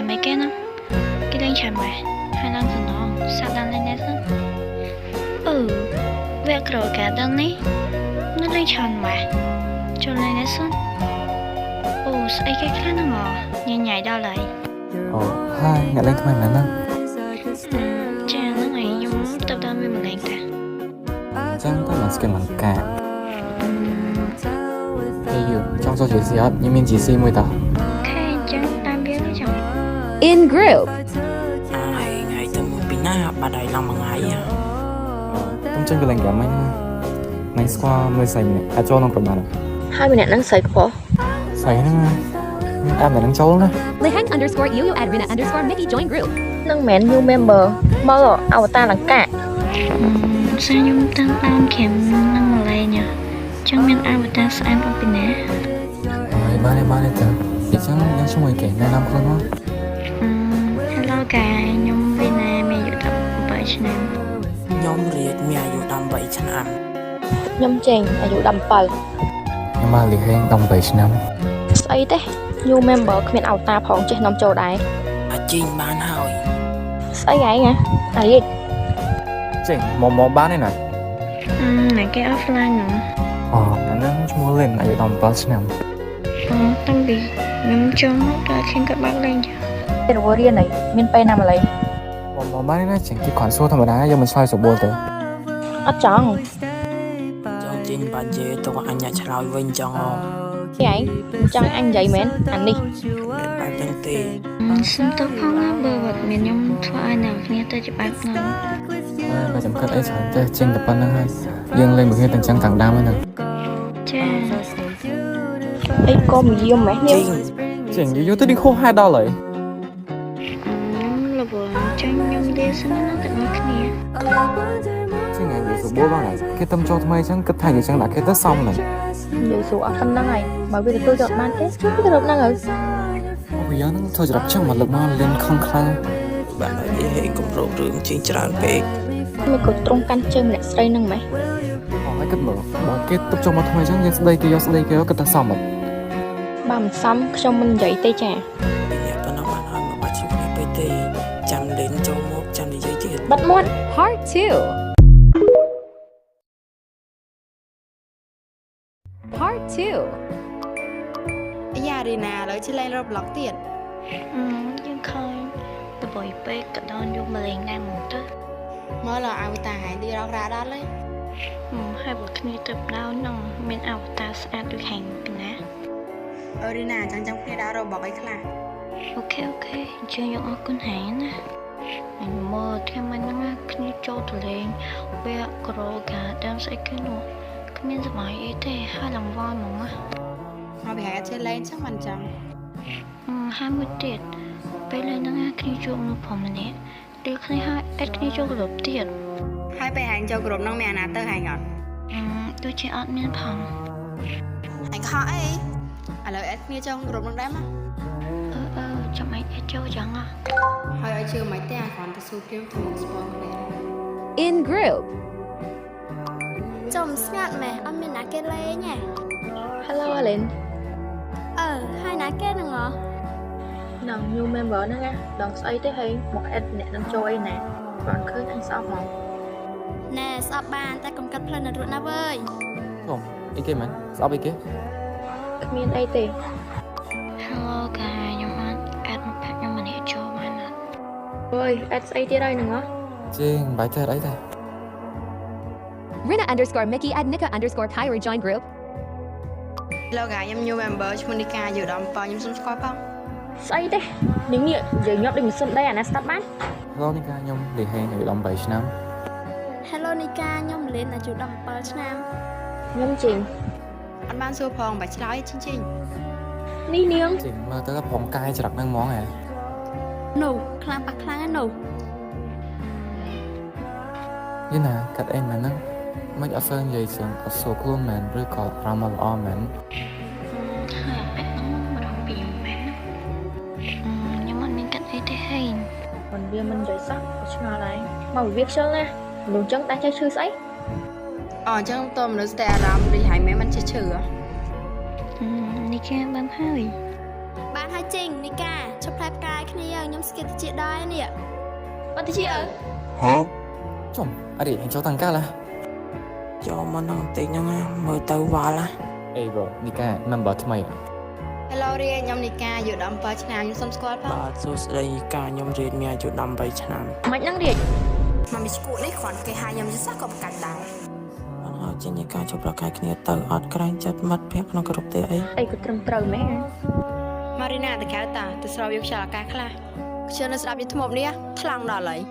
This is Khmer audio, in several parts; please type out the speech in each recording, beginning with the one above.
cái mấy cái nó cái lên chạm mày hai lần từ nó sao đăng lên đấy sao việc rồi cả đăng ấy nó lên chạm mày cho lên đấy sao sao cái khác nó ngỏ nhảy đau lại hai ngại lên thôi mà nè cha nó ngày nhung tập đăng với mình cả chẳng có lần skin lần cả bây giờ trong số chuyện gì hết nhưng mình chỉ xin môi tao cái chẳng tam biết đấy chẳng In group. Ai ngày từ một bên na bà đầy lòng bằng ai à không chân cái lần cả mình qua mới xài này cho nó còn bạn hai mình đang xài khó xài nó em là đang trâu đó Lehang underscore Yuyu at Rina underscore Mickey join group. nâng mén new member mơ rồi avatar là cả sao nhung tăng tam kèm năng lại nhỉ chẳng biết ai ta sẽ ăn ở bên này ba này tớ thì chẳng đang trong ngoài kẻ này làm con nó hello cả nhung bên này mẹ dự tập bởi cho nên nhóm riết mẹอยู่ดำใบชนะ nhâm chènอายุดำเปิล nhưng mà liền hẹn đồng 7 năm ស្អីទេ new member គ្មានអវតារផងចេះនាំចូលដែរ อาจีนบ้านเฮา ស្អីហ៎អាយិត ចេញមកបានឯណា này cái offline nữa ហ្នឹងឈ្មោះលេនអាយុ17ឆ្នាំ tâm bị nhung trông đã khiến các bác lên chứ ទៅរវល់រៀនអីមានពេលណាម្លេះ មកបានឯណាចេញគេគ្រាន់សួរធម្មតាយកមិនឆ្លើយសុបួលទៅ អត់ចង់ ចង់ជីនបាជេទៅអញ្ញាឆ្លើយវិញចង់ហ៎ គេឯងចង់អញនិយាយមែនអានេះ បែបហ្នឹងទេ xin tôi phong á bờ vật miền nhung thua ai nào nghe tôi chỉ bác nó បើចំកាត់អីច្រើនទេចេញតែប៉ុណ្្នឹងហើយយើងលេងមួយគ្នាទាំងចឹងទាំងដើមហ្នឹង cha អីក៏មកយាមម៉េះនេះ ចេញយកទៅនេះខុសហេតុដល់ហើយ nhung là bờ tranh nhung đi xin nó tận nó kia ចេញនិយាយសុបួលបងហើយគេទំចូលថ្មីចឹងគិតថានិយាយចឹងដាក់គេទៅសមហ្នឹង និយាយសួរអត់ប៉ុណ្្នឹងហើយបើវាទទួលយកបានទេគឺទៅរកហ្នឹងហើយ អូយ៉ាងហ្នឹងធ្វើច្រាប់ចឹងមកលើកមកលេងខំខ្លាំង បាទហើយហេកំប្រូរឿងជាច្រើនពេក មិនក៏ត្រង់កាន់ជើងម្នាក់ស្រីហ្នឹងម៉េះ អូហើយគិតមើលបើគេទុកចូលមកថ្មីចឹងយើងស្ដីគេយកស្ដីគេគិតថាសមអត់ បើមិនសមខ្ញុំមិននិយាយទេចា អ្នកប៉ុណ្ណឹងបានហើយមកបាច់ជិះគ្នាពេកទេចាំលេងចូលមកចាំនិយាយទៀត បាត់មាត់ Part 2. Part 2. យ៉ារីណាឥឡូវឆ្លេងរកប្លុកទៀត nhưng khơi tôi bồi bê cả đòn vô mà liền đang một tới មើលឲ្យតាហែងទីរករ៉ាដល់ហើយ hai bữa kia tập đau nòng bên ảo ta sẽ được hành cái ná អឺរីណាចាំចាំគ្នាដល់របស់អីខ្លះ ok chơi những con hái nè mình mơ theo mình nó kia cho tụi lên bây giờ cro cả đang sẽ cái nụ cái miếng gì ấy thế hai lòng voi mà មកពីហែងឆ្លេងចឹងមិនចាំ 20 tiết bây lên nó kia cho nó phòng này được khi hai ít kia cho lụp tiết ហើយពេលហែងចូលក្រុមនោះមានអាណាទៅហែងអត់ tôi chỉ ăn miếng phòng ហែងខកអីឥឡូវអត់គ្នាចូលក្រុមនោះដែរមក chồng anh ít cho chẳng à ហើយឲ្យជឿមិនទេអាគ្រាន់តែស៊ូព្រៀមធ្វើស្ពតគ្នា In group. ចំស្ងាត់ម៉េះអត់មានណាគេលេងហ៎ Hello Alin ហើយណាគេនឹងហ៎ នឹង new member ហ្នឹងណាដល់ស្អីទេហើយមក add អ្នកនឹងចូលអីណាគ្រាន់ឃើញអញស្អប់មក ណែស្អប់បានតែកុំកាត់ផ្លូវនៅរួចណាវើយ សុំអីគេមែនស្អប់អីគេ គ្មានអីទេ hello cả nhưng mà ăn phát nhưng mà để cho mà nó អើយ add ស្អីទៀតហើយហ្នឹងហ៎ ចេញបាយតែអីតែ Rina underscore Mickey at Nika underscore Kyra join group. លោកកាខ្ញុំ new member ឈ្មោះនីកាយូដំប៉ខ្ញុំសុំស្គាល់ផង ស្អីទេនាងនេះយើងញាប់ដូចមិនសុំដែរអាណាស្ដាប់បាន ឡូនេះកាខ្ញុំលេហេងអាយុ18ឆ្នាំ Hello នីកាខ្ញុំលេនអាយុ17ឆ្នាំ ខ្ញុំជិញ អត់បានសួរផងបាច់ឆ្លើយជីងជីង នេះនាង ចេញមើលទៅផងកាយច្រឹកហ្នឹងហ្មងហ៎ នោះខ្លាំងប៉ះខ្លាំងណាស់នោះ យីណាកាត់អីមែនហ្នឹងមិនអត់សើនិយាយចឹងអត់សួរខ្លួនមែនឬក៏អារម្មណ៍ល្អមែន hai bạn nó mà đồng bị mẹ nhưng mà mình cắt ấy thế hay មិនវាមិននិយាយសោះឆ្ងល់ហើយមកវាខ្ជិលណាលោកចឹងតែចេះឈឺស្អី អញ្ចឹងតើមនុស្សតែអារម្មណ៍រីហែងមែនមិនចេះឈឺ đi kia bán hơi បាន hai chinh Nika chụp lại cái kia nhóm skip chị đói nè Bắt đi chị ơi. ចុំអរិយចូលតាំងកាឡា ចូលមកនឹងតិចហ្នឹងណាមើលទៅវល់ណា អេ bro នេះកា member ថ្មី Hello រៀនខ្ញុំនីកាយូរដល់7ឆ្នាំខ្ញុំសូមស្គាល់ផង បាទសួស្តីការខ្ញុំរៀនមានអាយុ18ឆ្នាំ Mạch năng điệt. មកមីឈ្គូនេះគ្រាន់គេហៅខ្ញុំយល់សោះក៏ប្រកាសដែរ បានហើយជានៃការជួបប្រកែកគ្នាទៅអត់ក្រែងចិត្តមិត្តភក្តិក្នុងក្រុមទេអី Ê có trầm trầu mẹ. មករីណាទៅកៅតាទៅស្របយកខ្យល់អាកាសខ្លះខ្ជិលនៅស្ដាប់យីថ្មនេះថ្លង់ដល់ហើយ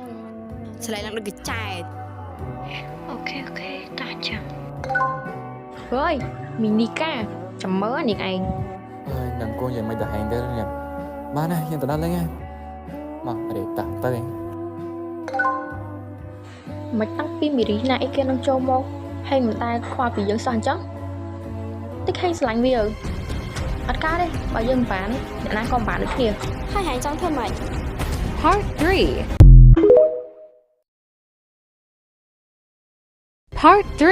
ស្លេងឡើងដូចកញ្ចែត Ok ok ta chẳng. Ơi, mình Nika. Chầm mớ anh anh. អើយនឹងគួរយ៉ាងមិនទៅហែងទៅនេះបានណាយើងទៅដល់លេងហើយមកអរិយតាទៅវិញ Mạch tăng pin bị rí nãy kia nông châu mô. Hay người ta khoa vì dân sang chắc. Tích hay sẵn bây giờ. Ất cá đi, bảo dân bán. Để nãy con bán được kìa. hai hàng trong thơm mày Part 3. Part 3.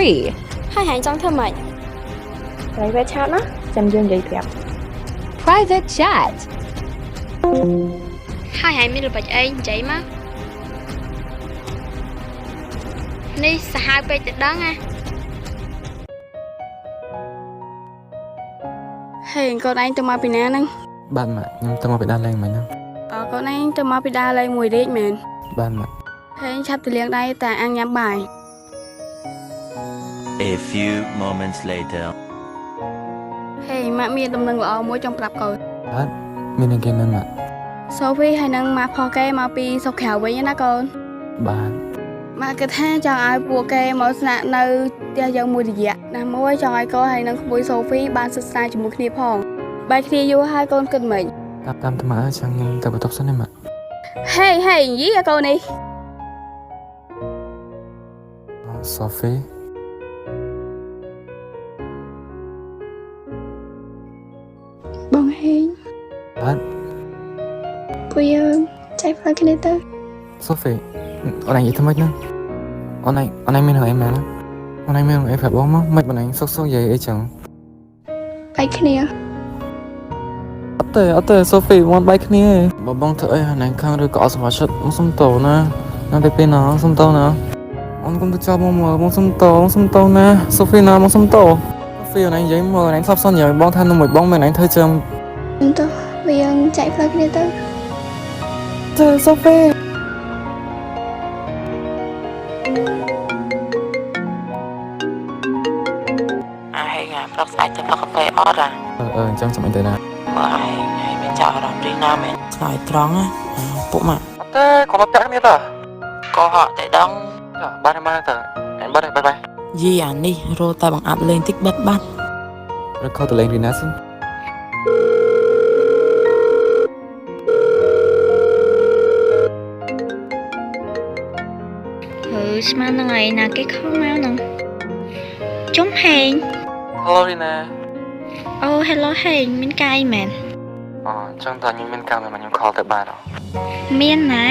hai hàng trong thơm mày Lấy vé chat nó. Chầm dân dây đẹp. Private chat. ហើយហើយមានល្បិចអីនិយាយមកនេះសាហាវពេកទៅដឹងណា ហេកូនឯងទៅមកពីណាហ្នឹង បានមកខ្ញុំទៅមកពីដល់លេងមិញហ្នឹង កូនឯងទៅមកពីដើរលេងមួយរៀកមែន បានមក ហេឆាប់ទៅលាងដៃតែអាំងញ៉ាំបាយ A few moments later. ហេម៉ាក់មានដំណឹងល្អមួយចង់ប្រាប់កូន បានមាននឹងគេមិនមក សូហ្វីហើយនឹងម៉ាក់ផកេមកពីស្រុកក្រៅវិញណាកូន បាន ម៉ាក់គិតថាចង់ឲ្យពួកគេមកស្នាក់នៅផ្ទះយើងមួយរយៈណាមួយចង់ឲ្យកូនហើយនឹងក្មួយសូហ្វីបានសិក្សាជាមួយគ្នាផងបែរគ្នាយូរហើយកូនគិតមិន តាមថ្មចាំខ្ញុំទៅបន្ទប់សិនណាមក ហេហេយីអាកូននេះ Sophie បងហេង បាន ពួកយើងចែកផ្លូវគ្នាទៅ Sophie អូនឯងនិយាយថាម៉េចហ្នឹងអូនឯងមានរឿងអីមែនអូនឯងមានរឿងអីប្រាប់បងមកមិនបងឯងសុកនិយាយអីចឹង បែកគ្នា អត់ទេ Sophie មកបែកគ្នាបើបងធ្វើអីហ្នឹងខាងឬក៏អត់សុខចិត្តមកសុំតោណាណាទៅពេលណាសុំតោណាអូនគុំទៅចាប់មកសុំតោណា Sophie ណាមកសុំតោ Sophie អូនឯងនិយាយមកអូនឯងស្បសន្យាឲ្យបងថានៅមួយបងមិនឯងធ្វើចឹង ទៅពួកយើងចែកផ្លូវគ្នាទៅ ទៅ Sophie អាហេងប្រាប់ស្អែកទៅផឹកកាហ្វេអត់អា អញ្ចឹងចាំអីទៅណា បើឯងហើយមានចោលអារម្មណ៍រីណាមែនឆ្លើយត្រង់ណាពួកម៉ាក់ អត់ទេកុំតាក់គ្នាតើ ក៏ហក់តែដង បានទៅអញបាត់ហើយបាយ យីអានេះរោតែបង្អាប់លេងតិចបិទបាត់ រកខោតលេងរីណាសិន ស្មាននឹងឯណាគេខំមកនឹងជុំហេង Hello រីណា អូ hello ហេងមានកាយមែន អញ្ចឹងតើខ្ញុំមានកម្មតែខ្ញុំខលទៅបានអត់ មានណា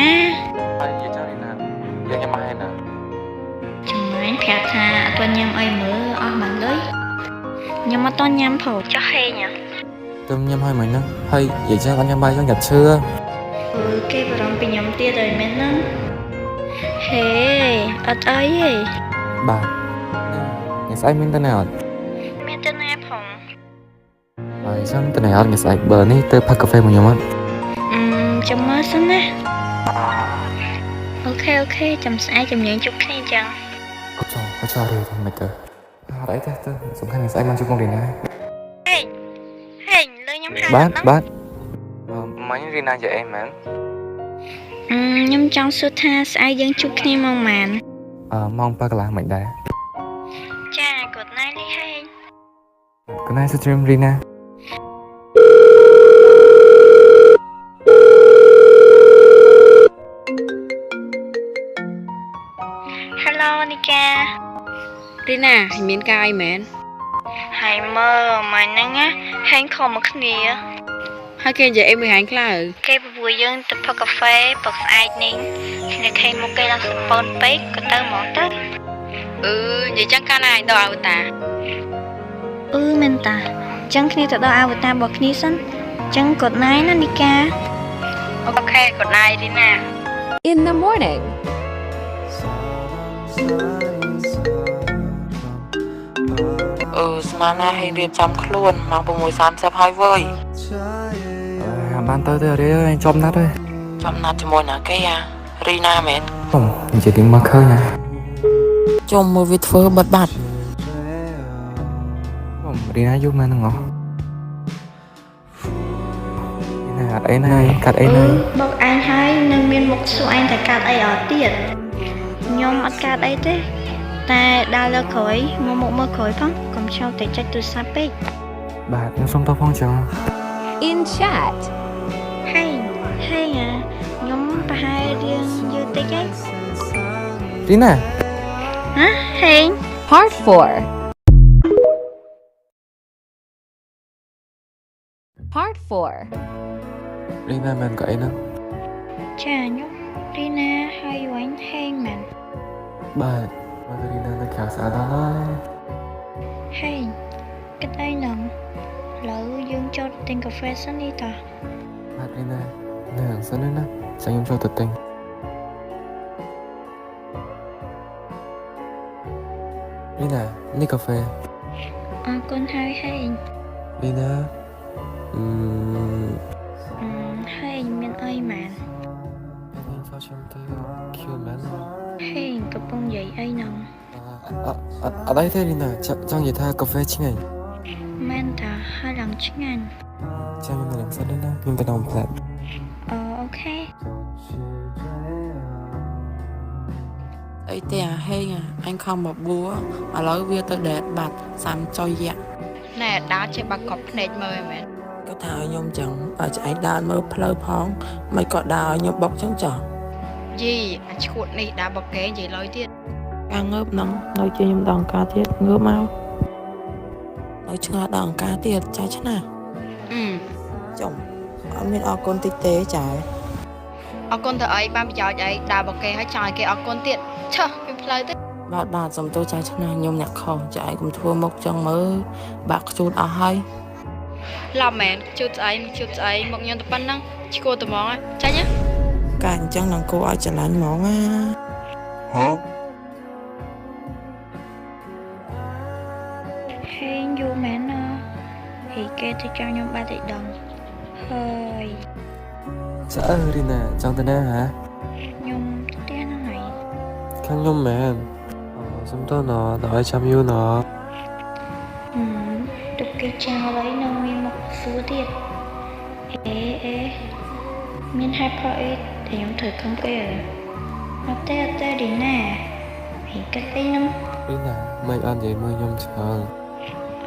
ហើយនិយាយចឹងរីណាយើងញ៉ាំហើយណា ចំណាញ់ប្រាប់ថាអត់ទាន់ញ៉ាំអីមើលអស់មិនលុយខ្ញុំអត់ទាន់ញ៉ាំផងចុះហេង ទៅញ៉ាំហើយមិញហ្នឹងហើយនិយាយចឹងអត់ញ៉ាំបាយចឹងញ៉ាំឈឺ គេបារម្ភពីខ្ញុំទៀតហើយមែនហ្នឹងហេអត់អីទេ បាទថ្ងៃស្អែកមានទៅណាអត់ មានទៅណាផង ហើយចឹងទៅណាអត់ថ្ងៃស្អែកបើនេះទៅផឹកកាហ្វេមួយខ្ញុំអត់ ចាំមើលសិនណាអូខេចាំស្អែកចាំយើងជួបគ្នាចឹង ក៏ចោលរៀនមិនទៅអត់អីទេទៅសំខាន់ថ្ងៃស្អែកមកជួបបងរីណា ហេងលើខ្ញុំហៅ បាទមិញរីណានិយាយអីមែន ខ្ញុំចង់សួរថាស្អែកយើងជួបគ្នាម៉ោងប៉ុន្មាន ម៉ោង7កន្លះមិនដែរ ចា good night លីហេង Good night stream រីណា Hello នីកា រីណាមានការអីមែន ហើយមើលម៉ាញ់ហ្នឹងណាហេងខំមកគ្នា ហើយគេនិយាយអីមួយហាញខ្លៅ គេពពួកយើងទៅផឹកកាហ្វេព្រឹកស្អែកនេះគ្នាឃើញមុខគេដល់សំពូនពេកក៏ទៅហ្មងទៅ និយាយចឹងកាលណាឯងដល់អវតា មែនតាអញ្ចឹងគ្នាទៅដល់អវតាររបស់គ្នាសិន Chân good night ណានីកា អូខេ good night រីណា In the morning. ស្មានណាឲ្យរៀបចំខ្លួនម៉ោង 6:30 ហើយវើយ បានទៅទេរីអើយចំណាត់ហើយ ចំណាត់ជាមួយណាគេរីណាមែន ខ្ញុំនិយាយមកឃើញណា ជុំមួយវាធ្វើបិទបាត់ ខ្ញុំរីណាយកមកហ្នឹងហ៎រីណាអត់អីណាកាត់អីណា មកឯងហើយនឹងមានមុខសួរឯងតែកាត់អីអត់ទៀតខ្ញុំអត់កាត់អីទេតែដើរលើក្រោយមកមុខមើលក្រោយផងកុំឆោតតែចុចទូរស័ព្ទពេក បាទខ្ញុំសុំតបផងចឹង In chat. ហេខ្ញុំប្រហែលរៀងយឺតតិចឯង រីណា ហ៎ហេង Part 4. Part 4. រីណាមែនក៏អីហ្នឹង ចាខ្ញុំរីណាហើយយួនហេងមែន បាទមករីណានៅខាងស្អាតដល់ហើយ ហេងគិតអីហ្នឹងឥឡូវយើងចូលទិញកាហ្វេសិននេះតោះ បាទរីណានៅខាងសិនណាចាំខ្ញុំចូលទៅទិញរីណានេះកាហ្វេ អរគុណហើយហេង រីណាហេងមានអីមែន ខ្ញុំចូលចាំទៅគៀមែន ហេងកំពុងនិយាយអីហ្នឹង អត់អីទេរីណាចង់និយាយថាកាហ្វេឆ្ងាញ់ មែនតាហើយឡើងឆ្ងាញ់ ចាំខ្ញុំនឹងសិនណាខ្ញុំទៅដល់ផ្លែ អូខេ អីទេហេងអញខំមកបួឥឡូវវាទៅដេតបាត់សាំចុយយ៉ាក់ ណែដើរចេះបាក់កប់ភ្នែកមើលមែន គាត់ថាឲ្យខ្ញុំចឹងឲ្យឯងដើរមើលផ្លូវផងមិនក៏ដើរឲ្យខ្ញុំបុកចឹងចោះ យីអាឈួតនេះដើរបកគេនិយាយលុយទៀត ការងើបហ្នឹងនៅជាខ្ញុំដល់អង្គការទៀតងើបមកនៅឆ្ងាយដល់អង្គការទៀតចាស់ឆ្នាចុំអត់មានអរគុណតិចទេចា អរគុណទៅអីបានប្រយោជន៍អីដើរបកគេឲ្យចង់ឲ្យគេអរគុណទៀតឆោះពីផ្លូវទៅ បាទសុំទោសចាស់ឆ្នាខ្ញុំអ្នកខុសចាឯងកុំធ្វើមុខចឹងមើលបាក់ខ្ជូតអស់ហើយ ឡប់មែនជូតស្អីមកជូតស្អីមកញ៉ាំតែប៉ុណ្ណឹងឈួតតែហ្មងចាញ់ណា កាអញ្ចឹងនឹងគួរឲ្យច្រឡាញ់ហ្មងណា ហេងយូរមែនណាហេគេទៅចង់ខ្ញុំបាត់តែដឹងហើយ ចាអើរីណាចង់ទៅណាហ៎ ខ្ញុំទៅផ្ទះហ្នឹងហើយ ខាងខ្ញុំមែនសុំតណដល់ឲ្យចាំយូរណ ទុកគេចាំហើយនៅមានមកសួរទៀតអេមានហេតុផលអីដែលខ្ញុំត្រូវខំគេអត់ទេឌីណាហេកាត់អីហ្នឹង រីណាមិនអត់និយាយមើលខ្ញុំច្រើន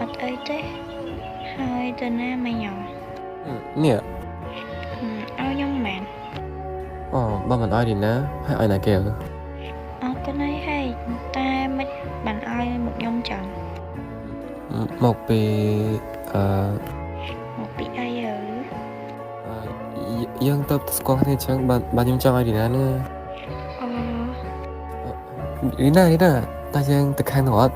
អត់អីទេហើយទៅណាមកខ្ញុំ នេះ ឲ្យខ្ញុំមែន អូបើមិនឲ្យរីណាហើយឲ្យណាគេ អរគុណហើយហេតែមិនបានឲ្យមកខ្ញុំចឹង មកពីមកពីអីយើងទៅស្គាល់គ្នាចឹងបានខ្ញុំចង់ឲ្យរីណាណា អូ រីណាតែយើងទៅខាងនោះអត់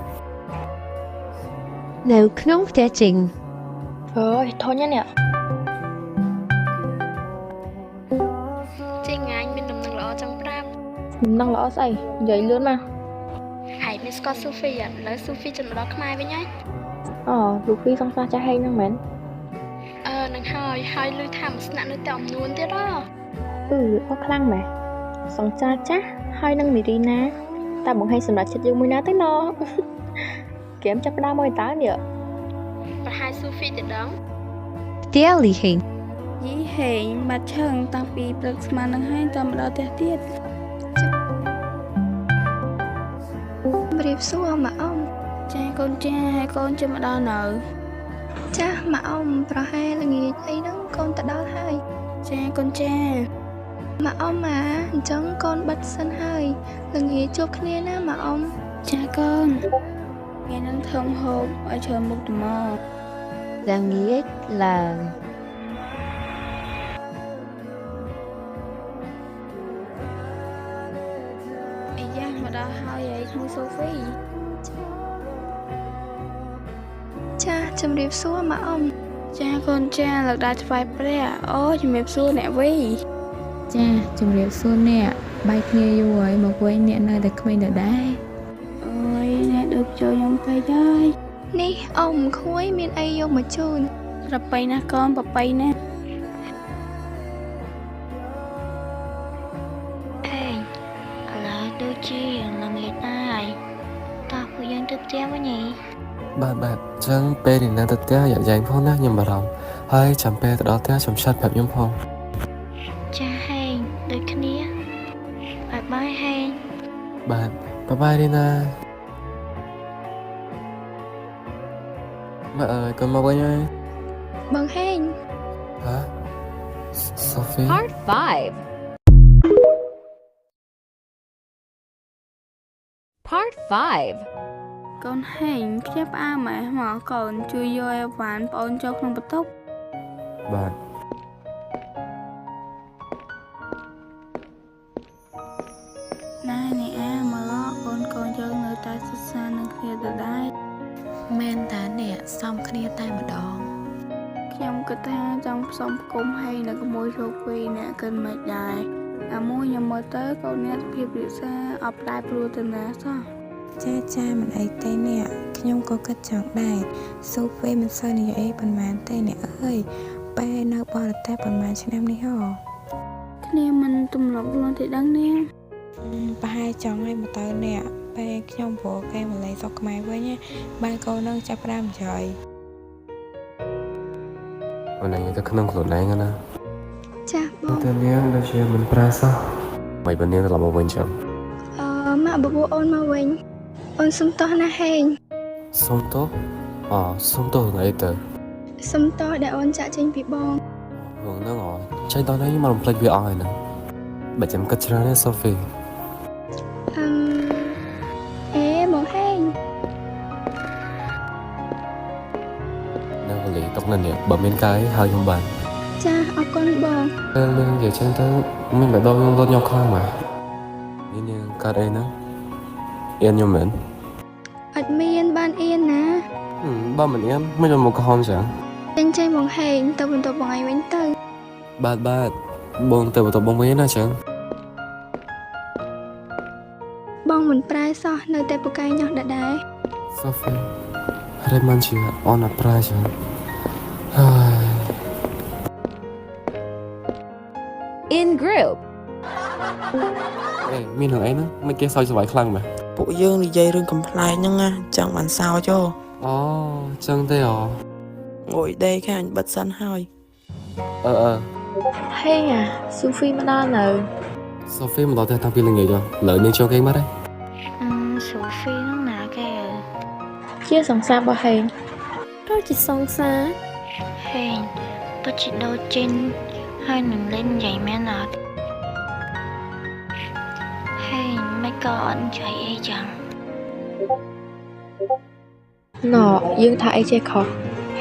នៅក្នុងផ្ទះជីង អើយធុញណានេះ ចេញងាញមានដំណឹងល្អចង់ប្រាប់ មិនដឹងល្អស្អីនិយាយលឿនមក ហែកមានស្គាល់ស៊ូហ្វីឥឡូវស៊ូហ្វីចង់មកដល់ខ្មែរវិញហើយ អូលោកពីសង្សារចាស់ហេងហ្នឹងមែន នឹងហើយលុយថាមកស្នាក់នៅតែអំនួនទៀតហ៎ អត់ខ្លាំងម៉េះសង្សារចាស់ហើយនឹងមីរីណាតែបង្ហាញសម្រាប់ចិត្តយើងមួយណាទៅណ គៀមចាប់ផ្ដើមមកតើនេះ ប្រហែលស៊ូហ្វីទៅដឹង ផ្ទះលីហេង យីហេងបាត់ឈឹងតាំងពីព្រឹកស្មាននឹងហើយតមកដល់ផ្ទះទៀត ប្រៀបសួរម៉ាអ៊ំ ចាកូនចាហើយកូនជិះមកដល់នៅ ចាស់ម៉ាអ៊ំប្រហែលល្ងាចអីហ្នឹងកូនទៅដល់ហើយ ចាកូនចា ម៉ាអ៊ំអញ្ចឹងកូនបិទសិនហើយល្ងាចជួបគ្នាណាម៉ាអ៊ំ ចាកូនថ្ងៃនឹងធំហូបឲ្យច្រើនមុខត្មង ល្ងាចឡើង អីយ៉ាមកដល់ហើយឯងមួយសូហ្វី ចាស់ជំរាបសួរម៉ាអ៊ំ ច ចាកូនចាលោកដាថ្វាយព្រះអូជំរាបសួរអ្នកវី ចាជំរាបសួរអ្នកបែកគ្នាយូរហើយមកវិញអ្នកនៅតែក្មេងដដែល អូយអ្នកដូចចូលខ្ញុំពេកហើយ នេះអ៊ំខួយមានអីយកមកជូន ប្របីណាស់កូនប្របីណាស់ ហេងឥឡូវដូចជាល្ងាចហើយតោះពួកយើងទៅផ្ទះវិញញី បាទចឹងពេលនេះនៅទៅផ្ទះយ៉ាក់យ៉ែងផងណាខ្ញុំបារម្ភហើយចាំពេលទៅដល់ផ្ទះខ្ញុំឆាត់ប្រាប់ខ្ញុំផង ចាហេងដូចគ្នាបាយហេង បាទបាយរីណាបាទកុំមកវិញហើយ បងហេង ហ៎ Sophie Part 5. Part 5. កូនហេងខ្ជិះផ្អើម៉ែមកកូនជួយយកអីវ៉ាន់បងអូនចូលក្នុងបន្ទប់ បាទ ណែនេះអាមកកូនយើងនៅតែសិក្សានឹងគ្នាដដែល មែនតាអ្នកសំគ្នាតែម្ដង ខ្ញុំគិតថាចង់ផ្សំគុំហេងនៅជាមួយរូបវីអ្នកគិតមិនដែរអាមួយខ្ញុំមើលទៅកូនអ្នកភាពរិសាអបដែរព្រោះទៅណាសោះ ចាមិនអីទេអ្នកខ្ញុំក៏គិតចង់ដែរសូហ្វីមិនសូវនិយាយអីប៉ុន្មានទេអ្នកអើយពេលនៅបរទេសប៉ុន្មានឆ្នាំនេះហ៎ គ្នាមិនទម្លាប់ខ្លួនទេដឹងនាង ប្រហែលចង់ឲ្យមកទៅអ្នកពេលខ្ញុំព្រោះគេមកលេងស្រុកខ្មែរវិញបានកូននឹងចាប់ផ្ដើមចយ អូនឯងទៅក្នុងខ្លួនឯងណា ចាបង តែនាងដូចជាមិនប្រាសោះមិនបើនាងត្រឡប់មកវិញចឹង ម៉ាក់បបួអូនមកវិញអូនសុំទោសណាហេង សុំទោសសុំទោសអីទៅ សុំទោសដែលអូនចាក់ចេញពីបង រឿងហ្នឹងចេញដល់នេះមករំភ្លេចវាអស់ហើយហ្នឹងបើចាំគិតច្រើនណា Sophie អេបងហេង នៅវេលាຕົកនៅនេះបើមានកាយហើយខ្ញុំបាន ចាអរគុណបង ពេលនាងនិយាយចឹងទៅមានបែបដល់ខ្ញុំរត់ខ្ញុំខ្លាំងមកនេះនាងកាត់អីហ្នឹងអៀនខ្ញុំមែន អត់មានបានអៀនណា បើមិនអៀនមិនយកមកក្រហមចឹង ចេញបងហេងទៅបន្ទប់បងឯងវិញទៅ បាទបងទៅបន្ទប់បងវិញណាចឹង បងមិនប្រែសោះនៅតែពូកែញោះដដែល Sophie ហើយមិនជាអនអត់ប្រាចឹងហើយ In group. អេមានរឿងអីហ្នឹងមិនគេសើចសប្បាយខ្លាំងមែន ពួកយើងនិយាយរឿងកំ pl ែងហ្នឹងណាចង់បានសោចហ៎ អូចឹងទេអូ ងួយដេកខាញ់បិទសិនហើយ ហេងស៊ូហ្វីមកដល់នៅ Sophie មកដល់តែតាំងពីល្ងាចលើនាងចូលគេមកទេ សូហ្វីហ្នឹងណាគេ ជាសង្សាររបស់ហេង ដូចជាសង្សារ ហេងពិតជាដូចចេញហើយនឹងលេងនិយាយមែនអត់ហេងមិនក៏អត់និយាយអីចឹង ណ៎យើងថាអីចេះខុស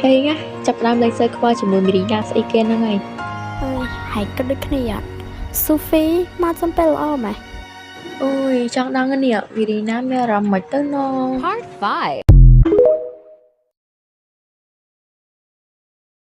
ហេងចាប់ផ្ដើមលេងសើខ្វល់ជាមួយមីរីណាស្អីគេហ្នឹងហើយ ហើយគិតដូចគ្នាអត់ស៊ូហ្វីមកសំពេលល្អម៉េះ អូយចង់ដឹងនេះមីរីណាមានអារម្មណ៍មិនទៅណ៎ Part 5.